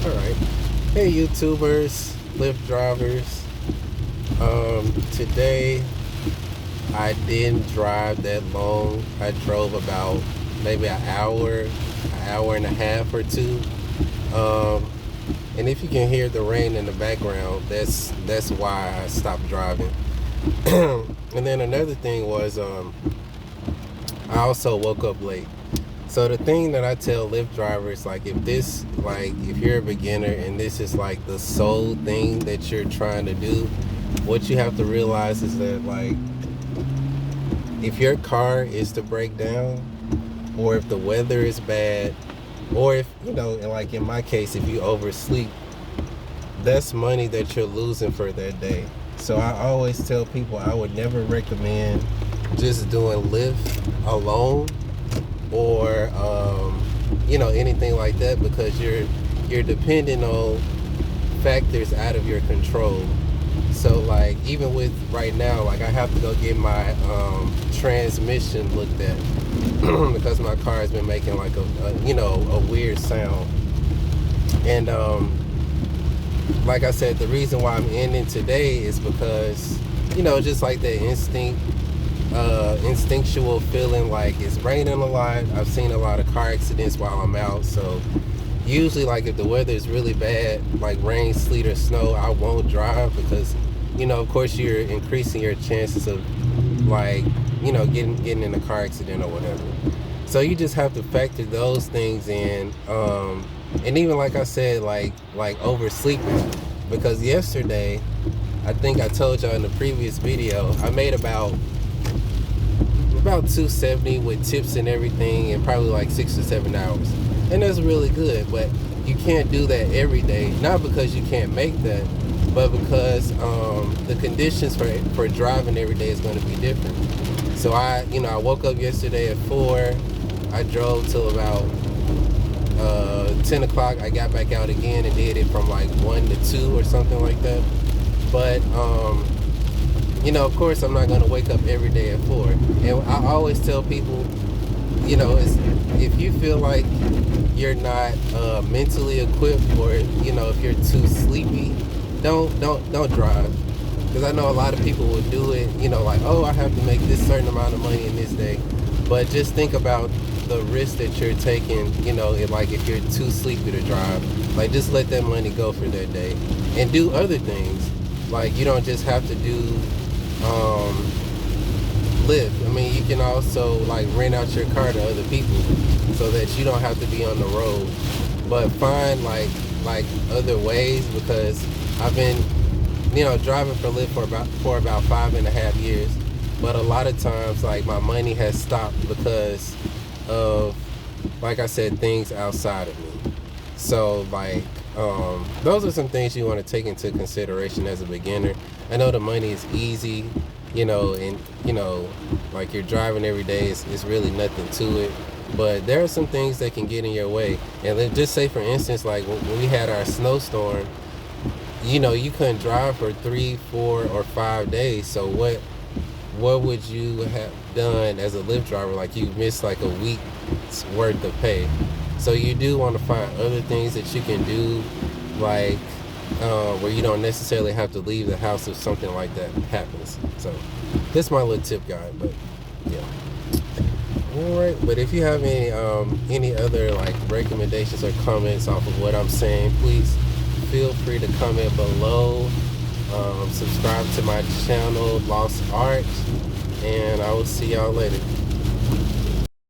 Alright. Hey YouTubers, Lyft drivers. Today I didn't drive that long. I drove about maybe an hour and a half or two. And if you can hear the rain in the background, that's why I stopped driving. And then another thing was I also woke up late. So the thing that I tell Lyft drivers, if you're a beginner and this is like the sole thing that you're trying to do, what you have to realize is that if your car is to break down, or if the weather is bad, or if, in my case, if you oversleep, that's money that you're losing for that day. So I always tell people I would never recommend just doing Lyft alone, or anything like that, because you're depending on factors out of your control. So even with right now, I have to go get my transmission looked at because my car has been making a weird sound. And like I said, the reason why I'm ending today is because just like that instinctual feeling, like it's raining a lot. I've seen a lot of car accidents while I'm out, so usually if the weather is really bad, like rain, sleet, or snow, I won't drive because of course you're increasing your chances of getting in a car accident or whatever. So you just have to factor those things in, and even like I said, like oversleeping, because yesterday, I think I told y'all in the previous video, I made about 270 with tips and everything, and probably like 6 or 7 hours, and that's really good. But you can't do that every day, not because you can't make that, but because the conditions for driving every day is going to be different. So I woke up yesterday at 4. I drove till about 10 o'clock. I got back out again and did it from 1 to 2 or something like that. But of course, I'm not going to wake up every day at 4. And I always tell people, if you feel like you're not mentally equipped, or if you're too sleepy, don't drive. Because I know a lot of people will do it, I have to make this certain amount of money in this day. But just think about the risk that you're taking, if you're too sleepy to drive. Just let that money go for that day and do other things. You don't just have to do Lyft. I mean, you can also rent out your car to other people so that you don't have to be on the road. But find other ways, because I've been driving for Lyft for about 5.5 years, but a lot of times my money has stopped because of, like I said, things outside of me. So those are some things you want to take into consideration as a beginner. I know the money is easy, and you're driving every day, it's really nothing to it, but there are some things that can get in your way. And let's just say, for instance, when we had our snowstorm, you couldn't drive for 3, 4, or 5 days. So what would you have done as a Lyft driver? You missed a week's worth of pay. So you do want to find other things that you can do, where you don't necessarily have to leave the house if something like that happens. So this is my little tip guide, but yeah. Alright, but if you have any other recommendations or comments off of what I'm saying, please feel free to comment below. Subscribe to my channel, Lost Art, and I will see y'all later.